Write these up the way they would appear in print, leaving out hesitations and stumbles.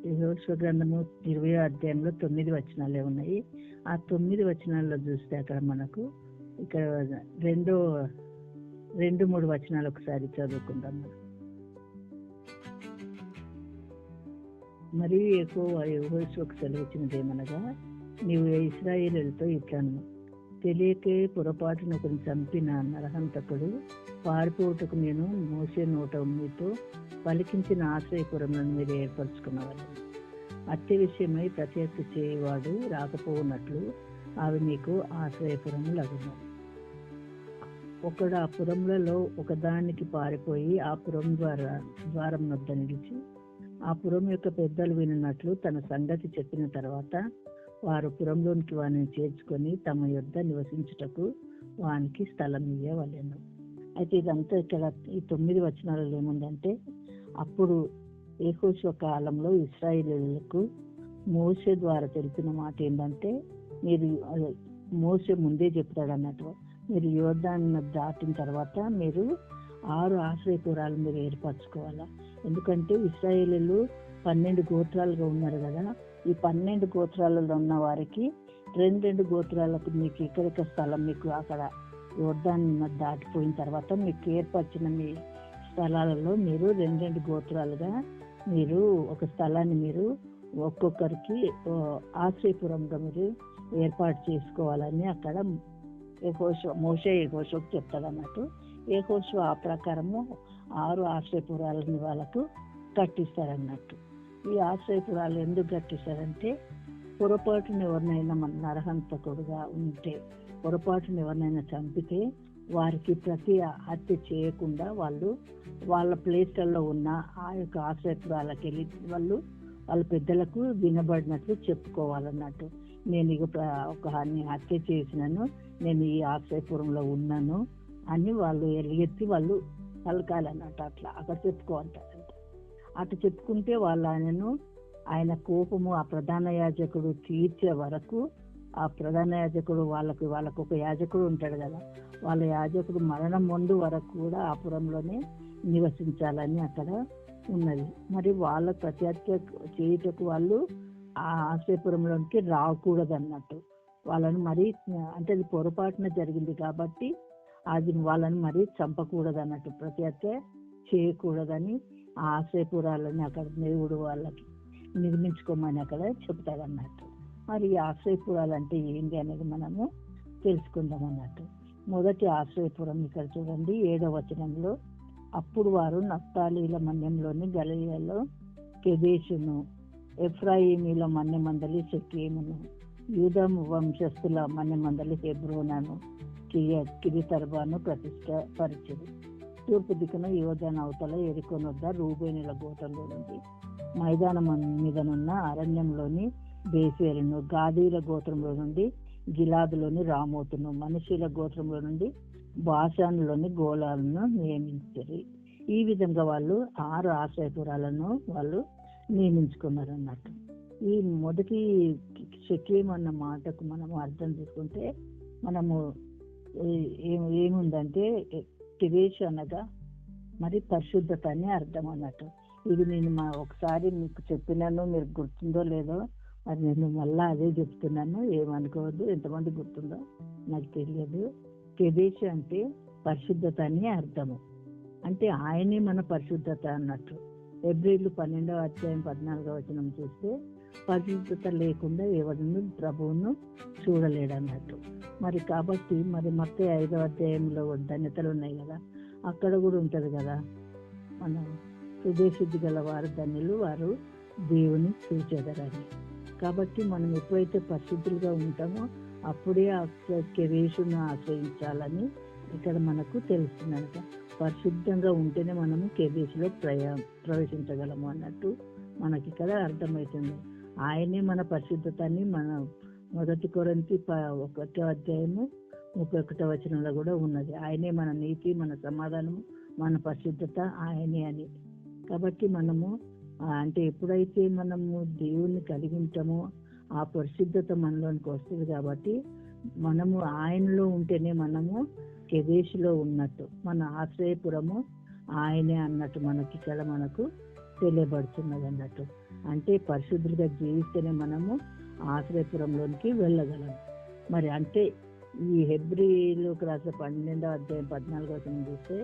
యెహోషువ గ్రంథము 20వ అధ్యాయంలో 9 వచనాలే ఉన్నాయి. ఆ 9 వచనాల్లో చూస్తే అక్కడ మనకు ఇక్కడ 2-3 వచనాలు ఒకసారి చదువుకుందాం. మరియు యెహోవా యెహోషువకు సెలవిచ్చినది ఏమనగా, నీవు ఇశ్రాయేలీయులతో ఇట్లను తెలియకే పొరపాటున ఒకరిని చంపిన నరహంతకుడు పారిపోవుటకు నేను మోసే నోట మీతో పలికించిన ఆశ్రయపురములను మీరు ఏర్పరచుకున్నవారు. హత్య విషయమై ప్రత్యక్ష చేయవాడు రాకపోవునట్లు అవి మీకు ఆశ్రయపురములు అగును. ఒకడు ఆ పురములలో ఒకదానికి పారిపోయి ఆ పురం ద్వారం వద్ద నిలిచి ఆ పురం యొక్క పెద్దలు వినట్లు తన సంగతి చెప్పిన తర్వాత వారు పురంలోనికి వారిని చేర్చుకొని తమ యొద్ద నివసించుటకు వానికి స్థలం ఇవ్వవలెను. అయితే ఇదంతా ఇక్కడ ఈ 9 వచనాలలో ఏముందంటే, అప్పుడు యెహోషువ కాలంలో ఇశ్రాయేలీయులకు మోషే ద్వారా తెలిపిన మాట ఏంటంటే, మీరు మోషే ముందే చెప్తాడు అన్నట్టు, మీరు యోర్దాను దాటిన తర్వాత మీరు 6 ఆశ్రయపురాలు మీరు ఏర్పరచుకోవాలా. ఎందుకంటే ఇశ్రాయేలీయులు 12 గోత్రాలుగా ఉన్నారు కదా. ఈ 12 గోత్రాలలో ఉన్న వారికి 2 గోత్రాలకు మీకు ఇక్కడ స్థలం మీకు అక్కడ యోర్దాను దాటిపోయిన తర్వాత మీకు ఏర్పరిచిన మీ స్థలాలలో మీరు 2 గోత్రాలుగా మీరు ఒక స్థలాన్ని మీరు ఒక్కొక్కరికి ఆశ్రయపురంగా మీరు ఏర్పాటు చేసుకోవాలని అక్కడ మోషే యెహోషువకు చెప్తాడు అన్నట్టు. యెహోషువ ఆ ప్రకారము 6 ఆశ్రయపురాలని వాళ్ళకు కట్టిస్తారన్నట్టు. ఈ ఆశ్రయపురాలు ఎందుకు కట్టిస్తారంటే, పొరపాటున ఎవరినైనా మన నరహంతకుడుగా ఉంటే, పొరపాటున ఎవరినైనా చంపితే వారికి ప్రతి హత్య చేయకుండా వాళ్ళు వాళ్ళ ప్లేస్లలో ఉన్న ఆ యొక్క ఆశ్రయపురాలకు వెళ్ళి వాళ్ళ పెద్దలకు వినబడినట్లు చెప్పుకోవాలన్నట్టు. నేను ఒకరిని హత్య చేసినాను, నేను ఈ ఆశ్రయపురంలో ఉన్నాను అని వాళ్ళు ఎలుగెత్తి వాళ్ళు పలకాలన్నట్టు. అట్లా అక్కడ చెప్పుకోవాలంటారంట. అటు చెప్పుకుంటే వాళ్ళు ఆయన కోపము ఆ ప్రధాన యాజకుడు తీర్చే వరకు, ఆ ప్రధాన యాజకుడు వాళ్ళకు ఒక యాజకుడు ఉంటాడు కదా, వాళ్ళ యాజకుడు మరణం ముందు వరకు కూడా ఆ పురంలోనే నివసించాలని అక్కడ ఉన్నది. మరి వాళ్ళ ప్రత్యర్థ చేయుటకు వాళ్ళు ఆ ఆశ్రయపురంలోనికి రాకూడదు అన్నట్టు. వాళ్ళని మరి అంటే అది పొరపాటున జరిగింది కాబట్టి అది వాళ్ళని మరి చంపకూడదు అన్నట్టు, ప్రత్యర్థ చేయకూడదని ఆ ఆశ్రయపురాలని అక్కడ దేవుడు వాళ్ళకి నిర్మించుకోమని అక్కడ చెప్తాడు అన్నట్టు. మరి ఈ ఆశ్రయపురాలు అంటే ఏంటి అనేది మనము తెలుసుకుందాం అన్నట్టు. మొదటి ఆశ్రయపురం ఇక్కడ చూడండి 7వ వచనంలో, అప్పుడు వారు నఫ్తాలీల మన్యంలోని గలిలయలో కెదెషును, ఎఫ్రాయిమీల మన్యమందలి షెకెమును, యూదా వంశస్థుల మన్యమందలి హెబ్రోనను కిరితర్బాను ప్రతిష్టపరిచింది. తూర్పు దిక్కున యోర్దాను అవతల యెరికో వద్ద రూబేనుల గోత్రంలో నుండి మైదానం మీదనున్న అరణ్యంలోని బేసేలును, గాదీల గోత్రంలో నుండి గిలాదులోని రామోతును, మనష్షీల గోత్రంలో నుండి బాషానులోని గోలాలను నియమించారు. ఈ విధంగా వాళ్ళు 6 ఆశ్రయపురాలను వాళ్ళు నియమించుకున్నారు అన్నట్టు. ఈ మొదటి షెకెము అన్న మాటకు మనము అర్థం తీసుకుంటే మనము ఏముందంటే కెదెషు అనగా మరి పరిశుద్ధత అని అర్థం అన్నట్టు. ఇది నేను ఒకసారి మీకు చెప్పినాను, మీరు గుర్తుందో లేదో మరి నేను మళ్ళా అదే చెప్తున్నాను, ఏమనుకోవద్దు. ఎంతమంది గుర్తుందో నాకు తెలియదు. కెదెషు అంటే పరిశుద్ధత అని అర్థము. అంటే ఆయనే మన పరిశుద్ధత అన్నట్టు. హెబ్రీయులు 12వ అధ్యాయం 14వ వచనం చూస్తే పరిశుద్ధత లేకుండా ఎవరిని ప్రభువును చూడలేడు అన్నట్టు. మరి కాబట్టి మరి మత్తయి 5వ అధ్యాయంలో ధన్యతలు ఉన్నాయి కదా, అక్కడ కూడా ఉంటది కదా, మన హృదయశుద్ధి గల వారు ధన్యులు, వారు దేవుని చూచెదరని. కాబట్టి మనం ఎప్పుడైతే పరిశుద్ధులుగా ఉంటామో అప్పుడే ఆ కెదెషును ఆశ్రయించాలని ఇక్కడ మనకు తెలుస్తుందట. పరిశుద్ధంగా ఉంటేనే మనము కెదెషులో ప్రవేశించగలము అన్నట్టు మనకి ఇక్కడ అర్థమవుతుంది. ఆయనే మన పరిశుద్ధతని మన 1 కొరింథీ 1వ అధ్యాయము 31వ వచనంలో కూడా ఉన్నది. ఆయనే మన నీతి, మన సమాధానము, మన పరిశుద్ధత ఆయనే అని. కాబట్టి మనము అంటే ఎప్పుడైతే మనము దేవుణ్ణి కలిగి ఉంటామో ఆ పరిశుద్ధత మనలోనికి వస్తుంది. కాబట్టి మనము ఆయనలో ఉంటేనే మనము కెదెషులో ఉన్నట్టు, మన ఆశ్రయపురము ఆయనే అన్నట్టు మనకి ఇక్కడ మనకు తెలియబడుతున్నది అన్నట్టు. అంటే పరిశుద్ధులుగా జీవిస్తేనే మనము ఆశ్రయపురంలోనికి వెళ్ళగలం. మరి అంటే ఈ హెబ్రీలోకి రాసే 12వ అధ్యాయం 14వ వచనం చూస్తే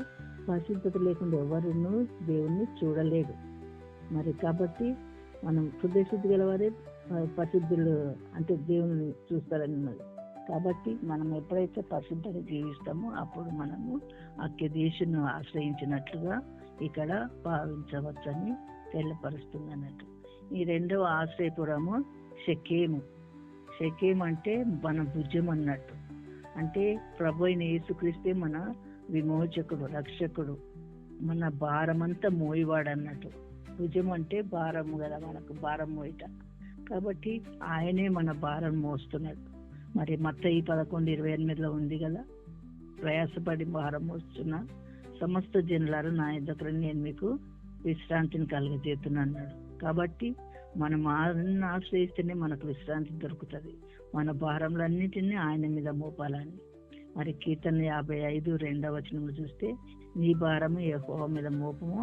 పరిశుద్ధత లేకుండా ఎవరును దేవుణ్ణి చూడలేడు. మరి కాబట్టి మనం హృదయశుద్ధి గలవారే పరిశుద్ధులు అంటే దేవుని చూస్తారని ఉన్నది. కాబట్టి మనం ఎప్పుడైతే పరిశుద్ధంగా జీవిస్తామో అప్పుడు మనము ఆ కెదేశును ఆశ్రయించినట్లుగా ఇక్కడ భావించవచ్చని తెలియపరుస్తుంది అన్నట్టు. ఈ రెండవ ఆశ్రయపురము షెకేము. షెకేము అంటే మన భుజం అన్నట్టు. అంటే ప్రభు అయిన యేసుక్రీస్తే మన విమోచకుడు, రక్షకుడు, మన భారమంతా మోయివాడు అన్నట్టు. భుజం అంటే భారము కదా, మనకు భారం మోయట. కాబట్టి ఆయనే మన భారం మోస్తున్నాడు. మరి మత్తయి 11:28 ఉంది కదా, ప్రయాసపడి భారం మోస్తున్న సమస్త జనులారు నా యొద్దకు నేను మీకు విశ్రాంతిని కలుగజేస్తున్నా అన్నాడు. కాబట్టి మనం ఆయన్ని ఆశ్రయిస్తేనే మనకు విశ్రాంతి దొరుకుతుంది. మన భారములన్నిటినీ ఆయన మీద మోపాలని. మరి కీర్తన 55:2 చూస్తే నీ భారము యెహోవా మీద మోపము,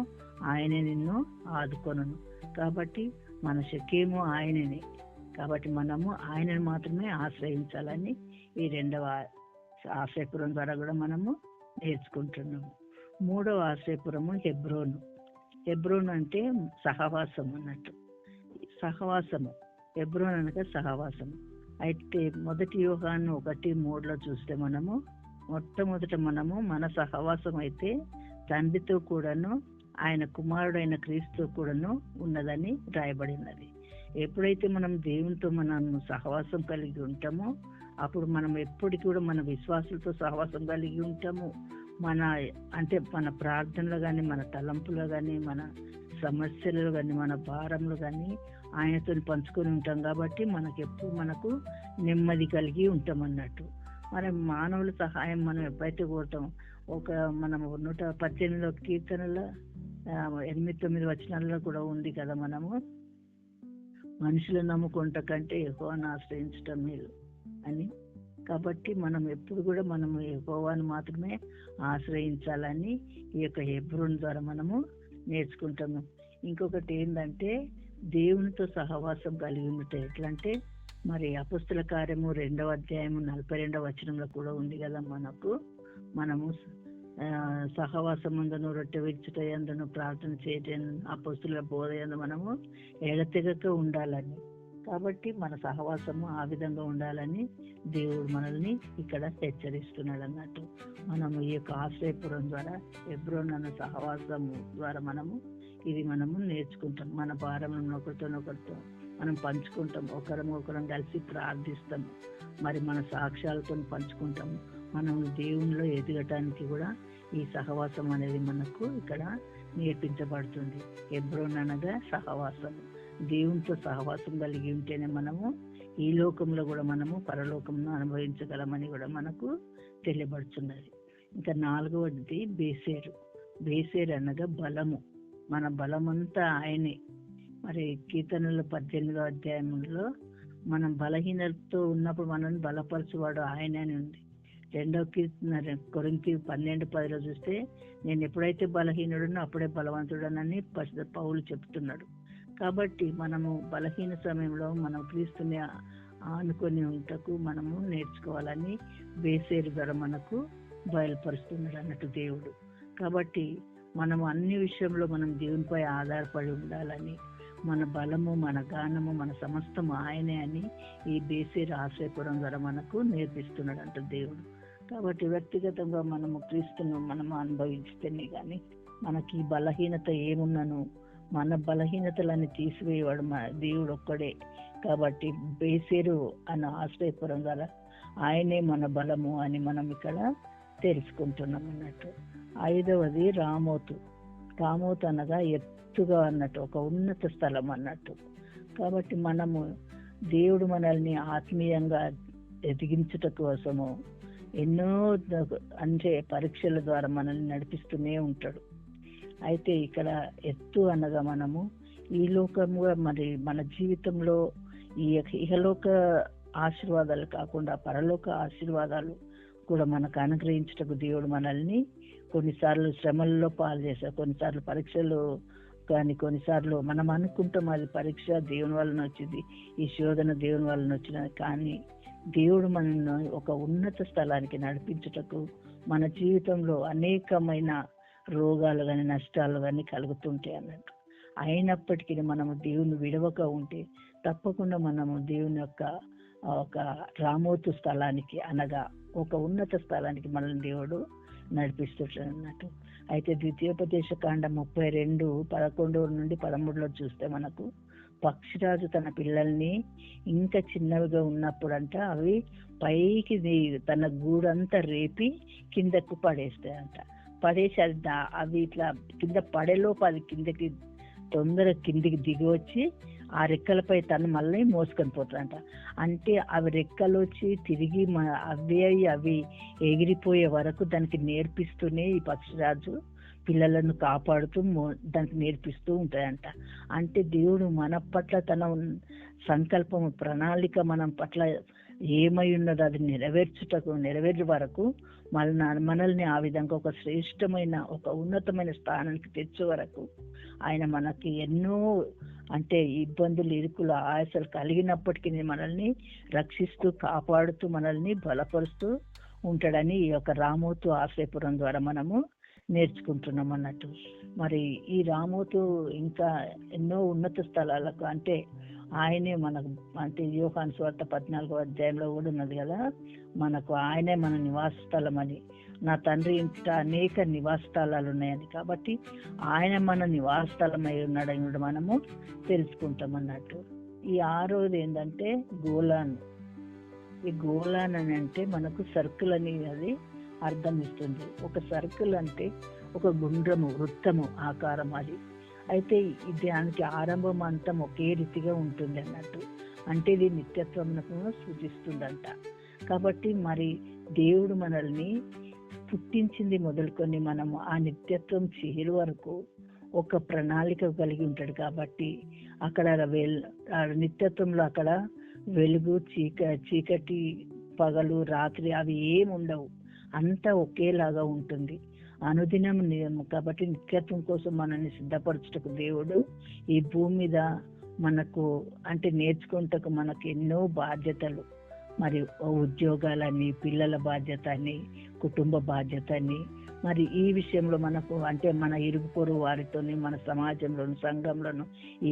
ఆయనే నిన్ను ఆదుకొనును. కాబట్టి మన షెకేము ఆయననే. కాబట్టి మనము ఆయనను మాత్రమే ఆశ్రయించాలని ఈ రెండవ ఆశ్రయపురం ద్వారా కూడా మనము నేర్చుకుంటున్నాము. మూడవ ఆశ్రయపురము హెబ్రోను. హెబ్రోను అంటే సహవాసం అన్నట్టు. సహవాసము, హెబ్రోన్ అనగా సహవాసము. అయితే 1 యోహాను 1:3 చూస్తే మనము మొట్టమొదట మనము మన సహవాసం అయితే తండ్రితో కూడాను ఆయన కుమారుడైన క్రీస్తుతో కూడాను ఉన్నదని రాయబడినది. ఎప్పుడైతే మనం దేవునితో మనం సహవాసం కలిగి ఉంటామో అప్పుడు మనం ఎప్పటికీ కూడా మన విశ్వాసులతో సహవాసం కలిగి ఉంటాము. మన అంటే మన ప్రార్థనలు కానీ, మన తలంపులు కానీ, మన సమస్యలు కానీ, మన భారంలో కానీ ఆయనతో పంచుకొని ఉంటాం. కాబట్టి మనకు నెమ్మది కలిగి ఉంటాం అన్నట్టు. మరి మానవుల సహాయం మనం ఎప్పుడైతే కోరుతాం, మనం 118 కీర్తనలో 8-9 వచనాల్లో కూడా ఉంది కదా, మనము మనుషులను నమ్ముకుంట కంటే యెహోవాను ఆశ్రయించటం మేలు అని. కాబట్టి మనం ఎప్పుడు కూడా మనము యెహోవాను మాత్రమే ఆశ్రయించాలని ఈ యొక్క హెబ్రోను ద్వారా మనము నేర్చుకుంటాము. ఇంకొకటి ఏంటంటే దేవునితో సహవాసం కలిగి ఉండటం ఎట్లా అంటే, మరి అపొస్తల కార్యము 2వ అధ్యాయము 42వ వచనంలో కూడా ఉంది కదా, మనము సహవాసమందును రొట్టె విరుచుట యందును ప్రార్థన చేయటం అపొస్తలుల బోధ యందు మనము ఎడతెగక ఉండాలని. కాబట్టి మన సహవాసము ఆ విధంగా ఉండాలని దేవుడు మనల్ని ఇక్కడ హెచ్చరిస్తున్నాడు అన్నట్టు. మనము ఈ యొక్క ఆశ్రయపురం ద్వారా, హెబ్రోను అన్న సహవాసం ద్వారా మనము నేర్చుకుంటాం. మన భారములను ఒకరితో మనం పంచుకుంటాం, ఒకరం కలిసి ప్రార్థిస్తాము, మరి మన సాక్ష్యాలతో పంచుకుంటాము. మనం దేవునిలో ఎదగటానికి కూడా ఈ సహవాసం అనేది మనకు ఇక్కడ నేర్పించబడుతుంది. హెబ్రోను అనగా సహవాసం. దేవునితో సహవాసం కలిగి ఉంటేనే మనము ఈ లోకంలో కూడా మనము పరలోకంను అనుభవించగలమని కూడా మనకు తెలియబడుతున్నది. ఇంకా 4వది బేసేరు. బేసేరు అనగా బలము. మన బలమంతా ఆయనే. మరి కీర్తనల 18వ అధ్యాయంలో మనం బలహీనతతో ఉన్నప్పుడు మనల్ని బలపరచువాడు ఆయన అని ఉంది. 2వ కీర్తన కొరింథీ 12:10 చూస్తే నేను ఎప్పుడైతే బలహీనుడునో అప్పుడే బలవంతుడనని పరిశుద్ధ పౌలు చెప్తున్నాడు. కాబట్టి మనము బలహీన సమయంలో మనం క్రీస్తుని ఆనుకొని ఉంటకు మనము నేర్చుకోవాలని బేసేరు ద్వారా మనకు బయలుపరుస్తున్నాడు అన్నట్టు దేవుడు. కాబట్టి మనము అన్ని విషయంలో మనం దేవునిపై ఆధారపడి ఉండాలని, మన బలము, మన గానము, మన సమస్తము ఆయనే అని ఈ బేసేరు ఆశ్రయపురం ద్వారా మనకు నేర్పిస్తున్నాడు అంట దేవుడు. కాబట్టి వ్యక్తిగతంగా మనము క్రీస్తును మనము అనుభవిస్తేనే కానీ మనకి బలహీనత ఏమున్నను మన బలహీనతలని తీసివేయవాడు మన దేవుడు ఒక్కడే. కాబట్టి బేసేరు అన్న ఆశ్రయపురం ద్వారా ఆయనే మన బలము అని మనం ఇక్కడ తెలుసుకుంటున్నాం అన్నట్టు. 5వది రామోతు. రామోతు అనగా ఎత్తుగా అన్నట్టు, ఒక ఉన్నత స్థలం అన్నట్టు. కాబట్టి మనము దేవుడు మనల్ని ఆత్మీయంగా ఎదిగించుట కోసము ఎన్నో అంటే పరీక్షల ద్వారా మనల్ని నడిపిస్తూనే ఉంటాడు. అయితే ఇక్కడ ఎత్తు అనగా మనము ఈ లోకంలో మరి మన జీవితంలో ఈ ఇహలోక ఆశీర్వాదాలు కాకుండా పరలోక ఆశీర్వాదాలు కూడా మనకు అనుగ్రహించటకు దేవుడు మనల్ని కొన్నిసార్లు శ్రమల్లో పాలు చేశాడు, కొన్నిసార్లు పరీక్షలు కానీ కొన్నిసార్లు మనం అనుకుంటాం అది పరీక్ష దేవుని వలన వచ్చింది, ఈ శోధన దేవుని వలన వచ్చినది. కానీ దేవుడు మనల్ని ఒక ఉన్నత స్థలానికి నడిపించుటకు మన జీవితంలో అనేకమైన రోగాలు కానీ నష్టాలు కానీ కలుగుతుంటాయి అన్నట్టు. అయినప్పటికీ మనము దేవుని విడవక ఉంటే తప్పకుండా మనము దేవుని యొక్క ఒక రామోతు స్థలానికి అనగా ఒక ఉన్నత స్థలానికి మనల్ని దేవుడు నడిపిస్తుంటాడు అన్నట్టు. అయితే ద్వితీయోపదేశ కాండం 32:11-13 చూస్తే మనకు పక్షిరాజు తన పిల్లల్ని ఇంకా చిన్నవిగా ఉన్నప్పుడంట అవి పైకి తన గూడంతా రేపి కిందకు పడేస్తాయంట. పడేసి అవి ఇట్లా కింద పడేలోపు అది కిందకి తొందరగా కిందికి దిగి వచ్చి ఆ రెక్కలపై తను మళ్ళీ మోసుకొని పోతాడంట. అంటే అవి రెక్కలు వచ్చి తిరిగి అవి ఎగిరిపోయే వరకు దానికి నేర్పిస్తూనే ఈ పక్షిరాజు పిల్లలను కాపాడుతూ దానికి నేర్పిస్తూ ఉంటాయంట. అంటే దేవుడు మన పట్ల తన సంకల్పము ప్రణాళిక మనం పట్ల ఏమై ఉన్నదో అది నెరవేర్చే వరకు మనల్ని ఆ విధంగా ఒక శ్రేష్టమైన ఒక ఉన్నతమైన స్థానానికి తెచ్చే వరకు ఆయన మనకి ఎన్నో అంటే ఇబ్బందులు ఇరుకులు ఆశలు కలిగినప్పటికీ మనల్ని రక్షిస్తూ కాపాడుతూ మనల్ని బలపరుస్తూ ఉంటాడని ఈ యొక్క రామోతు ఆశ్రయపురం ద్వారా మనము నేర్చుకుంటున్నాం అన్నట్టు. మరి ఈ రామోతు ఇంకా ఎన్నో ఉన్నత స్థలాలకు అంటే ఆయనే మనకు అంటే యోహాను సువార్త 14వ అధ్యాయంలో కూడా ఉన్నది కదా, మనకు ఆయనే మన నివాస స్థలం అని, నా తండ్రి ఇంట అనేక నివాస స్థలాలు ఉన్నాయని. కాబట్టి ఆయన మన నివాస స్థలం అయి ఉన్నాడని కూడా మనము తెలుసుకుంటాం అన్నట్టు. ఈ 6వది ఏంటంటే గోలాన్. ఈ గోలాన్ అని అంటే మనకు సర్కిల్ అని అది అర్థం ఇస్తుంది. ఒక సర్కిల్ అంటే ఒక గుండ్రము వృత్తము ఆకారం అది. అయితే దానికి ఆరంభం అంతం ఒకే రీతిగా ఉంటుంది అన్నట్టు. అంటే ఇది నిత్యత్వమునకు సూచిస్తుందంట. కాబట్టి మరి దేవుడు మనల్ని పుట్టించింది మొదలుకొని మనము ఆ నిత్యత్వం చేరు వరకు ఒక ప్రణాళిక కలిగి ఉంటాడు. కాబట్టి అక్కడ నిత్యత్వంలో అక్కడ వెలుగు చీకటి పగలు రాత్రి అవి ఏముండవు, అంతా ఒకేలాగా ఉంటుంది అనుదినం. కాబట్టి నిత్యత్వం కోసం మనల్ని సిద్ధపరచుటకు దేవుడు ఈ భూమి మీద మనకు అంటే నేర్చుకుంటకు మనకు ఎన్నో బాధ్యతలు, మరి ఉద్యోగాలని, పిల్లల బాధ్యత అని, కుటుంబ బాధ్యత అని, మరి ఈ విషయంలో మనకు అంటే మన ఇరుగు పొరుగు వారితోని మన సమాజంలోను సంఘంలోను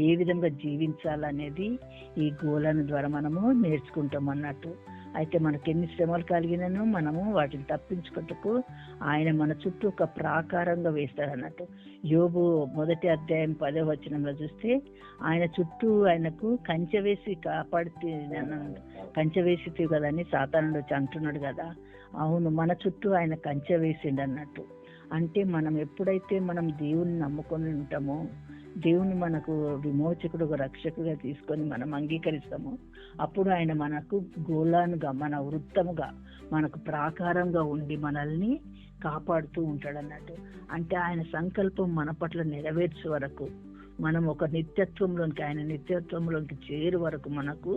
ఏ విధంగా జీవించాలనేది ఈ గోళాల ద్వారా మనము నేర్చుకుంటాం అన్నట్టు. అయితే మనకి ఎన్ని శ్రమలు కలిగినను మనము వాటిని తప్పించుకుంటూ ఆయన మన చుట్టూ ఒక ప్రాకారంగా వేస్తాడు అన్నట్టు. యోబు 1:10 చూస్తే ఆయన చుట్టూ ఆయనకు కంచె వేసి కంచె వేసి కదా అని సాతానుడు వచ్చి అంటున్నాడు కదా. అవును, మన చుట్టూ ఆయన కంచె వేసిండు అన్నట్టు. అంటే మనం ఎప్పుడైతే మనం దేవుని నమ్ముకొని ఉంటామో, దేవుని మనకు విమోచకుడుగా రక్షకుగా తీసుకొని మనం అంగీకరిస్తాము, అప్పుడు ఆయన మనకు గోళానుగా మన వృత్తముగా మనకు ప్రాకారంగా ఉండి మనల్ని కాపాడుతూ ఉంటాడు అన్నట్టు. అంటే ఆయన సంకల్పం మన పట్ల నెరవేర్చే వరకు మనం ఒక ఆయన నిత్యత్వంలోకి చేరు వరకు మనకు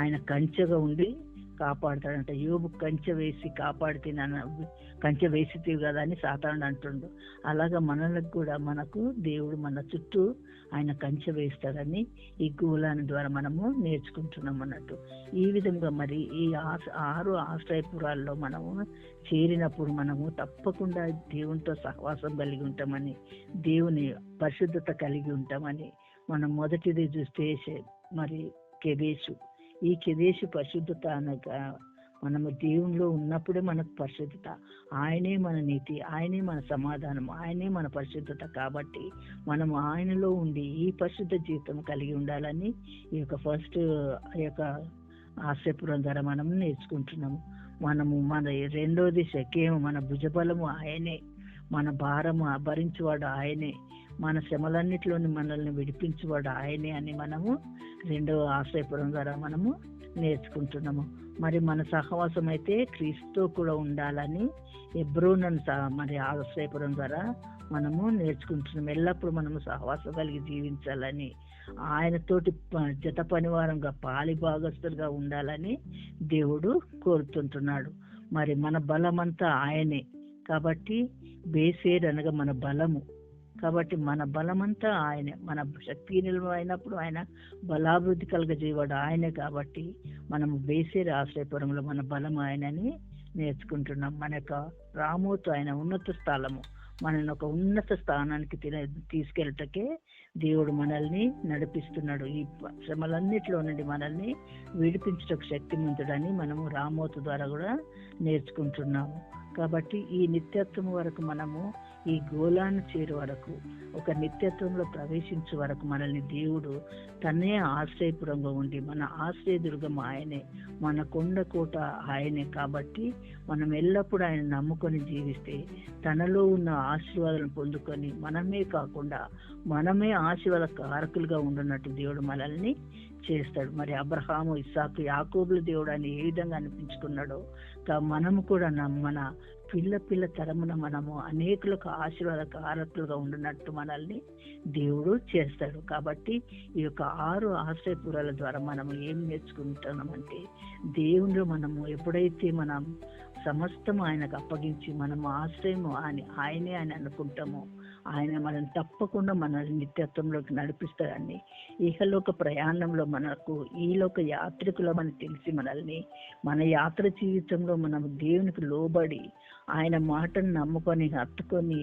ఆయన కంచెగా ఉండి కాపాడుతాడంట. యోబు కంచె వేసి కంచె వేసి కదా అని సాతానుడు అంటుండు. అలాగా మనలకు కూడా మనకు దేవుడు మన చుట్టూ ఆయన కంచె వేస్తాడని ఈ గోళాని ద్వారా మనము నేర్చుకుంటున్నాం అన్నట్టు. ఈ విధంగా మరి ఈ 6 ఆశ్రయపురాల్లో మనము చేరినప్పుడు మనము తప్పకుండా దేవునితో సహవాసం కలిగి ఉంటామని, దేవుని పరిశుద్ధత కలిగి ఉంటామని. మనం మొదటిది చూస్తే మరి కెదేశు. ఈ కెదేశు పరిశుద్ధత అనగా మనము దేవునిలో ఉన్నప్పుడే మనకు పరిశుద్ధత, ఆయనే మన నీతి, ఆయనే మన సమాధానం, ఆయనే మన పరిశుద్ధత. కాబట్టి మనము ఆయనలో ఉండి ఈ పరిశుద్ధ జీవితం కలిగి ఉండాలని ఈ యొక్క ఫస్ట్ ఆశ్రయపురం ద్వారా మనం నేర్చుకుంటున్నాము. మనము మన రెండోది శక్యము, మన భుజబలము ఆయనే, మన భారము భరించేవాడు ఆయనే, మన శ్రమలన్నిటిలోని మనల్ని విడిపించేవాడు ఆయనే అని మనము రెండవ ఆశ్రయపురం ద్వారా మనము నేర్చుకుంటున్నాము. మరి మన సహవాసం అయితే క్రీస్తుతో కూడా ఉండాలని హెబ్రోను మరి ఆశ్రయపురం ద్వారా మనము నేర్చుకుంటున్నాం. ఎల్లప్పుడూ మనము సహవాసం కలిగి జీవించాలని, ఆయనతోటి జత పనివారంగా పాలి భాగస్తులుగా ఉండాలని దేవుడు కోరుతుంటున్నాడు. మరి మన బలమంతా ఆయనే. కాబట్టి బేసేర్ అనగా మన బలము. కాబట్టి మన బలమంతా ఆయనే. మన శక్తి అయినప్పుడు ఆయన బలాభివృద్ధి కలగజేవాడు ఆయనే. కాబట్టి మనం బేసేరు ఆశ్రయపురంలో మన బలం ఆయనని నేర్చుకుంటున్నాం. మన యొక్క రామోతు ఆయన ఉన్నత స్థలము, మనల్ని ఒక ఉన్నత స్థానానికి తీసుకెళ్ళటకే దేవుడు మనల్ని నడిపిస్తున్నాడు. ఈ శ్రమలన్నిటిలో నుండి మనల్ని విడిపించటకు శక్తిమంతుడని మనము రామోతు ద్వారా కూడా నేర్చుకుంటున్నాము. కాబట్టి ఈ నిత్యత్వం వరకు మనము ఈ గోళాన్ని చేరు వరకు, ఒక నిత్యత్వంలో ప్రవేశించే వరకు మనల్ని దేవుడు తనే ఆశ్రయపురంగా ఉండి, మన ఆశ్రయదుర్గం ఆయనే, మన కొండ కోట ఆయనే. కాబట్టి మనం ఎల్లప్పుడూ ఆయన నమ్ముకొని జీవిస్తే తనలో ఉన్న ఆశీర్వాదాలను పొందుకొని మనమే కాకుండా మనమే ఆశీర్వాద కారకులుగా ఉండున్నట్టు దేవుడు మనల్ని చేస్తాడు. మరి అబ్రహాము, ఇస్సాకు, యాకోబుల దేవుడు అని ఏ విధంగా అనిపించుకున్నాడో మనము కూడా మన పిల్ల తరమున మనము అనేకులకు ఆశీర్వాద కారకులుగా ఉండినట్టు మనల్ని దేవుడు చేస్తాడు. కాబట్టి ఈ యొక్క 6 ఆశ్రయపురాల ద్వారా మనము ఏం నేర్చుకుంటున్నామంటే, దేవుడు మనము ఎప్పుడైతే మనం సమస్తం ఆయనకు అప్పగించి మనము ఆశ్రయము ఆయనే అని అనుకుంటామో, ఆయన మనం తప్పకుండా మనల్ని నిత్యత్వంలోకి నడిపిస్తాడని, ఇహలోక ప్రయాణంలో మనకు ఈలోక యాత్రికులమని తెలిసి మనల్ని మన యాత్ర జీవితంలో మనం దేవునికి లోబడి ఆయన మాటను నమ్ముకొని హత్తుకొని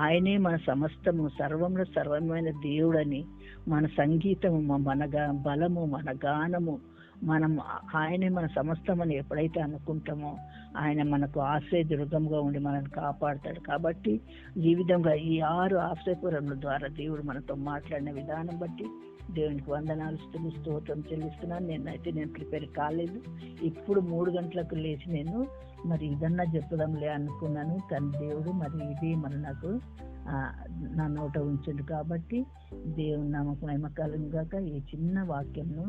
ఆయనే మన సమస్తము, సర్వంలో సర్వమైన దేవుడని, మన సంగీతము, మన బలము, మన గానము, మనం ఆయనే మన సమస్తం అని ఎప్పుడైతే అనుకుంటామో ఆయన మనకు ఆశ్రయ దుర్గంగా ఉండి మనల్ని కాపాడతాడు. కాబట్టి ఈ విధంగా ఈ 6 ఆశ్రయపురముల ద్వారా దేవుడు మనతో మాట్లాడిన విధానం బట్టి దేవునికి వందనాలు, స్తోత్రం చెల్లిస్తున్నాను. నేను ప్రిపేర్ కాలేదు. ఇప్పుడు 3 గంటలకు లేచి నేను మరి ఇదన్నా చెప్పుదాంలే అనుకున్నాను. కానీ దేవుడు మరి ఇది మరి నాకు నా నోట ఉంచండు. కాబట్టి దేవుని నామకు మహిమ కలుగును గాక. ఈ చిన్న వాక్యంను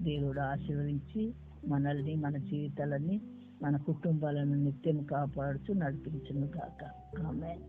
దేవుడు ఆశీర్వదించి మనల్ని, మన జీవితాలని, మన కుటుంబాలను నిత్యం కాపాడుతూ నడిపించును గాక. ఆమేన్.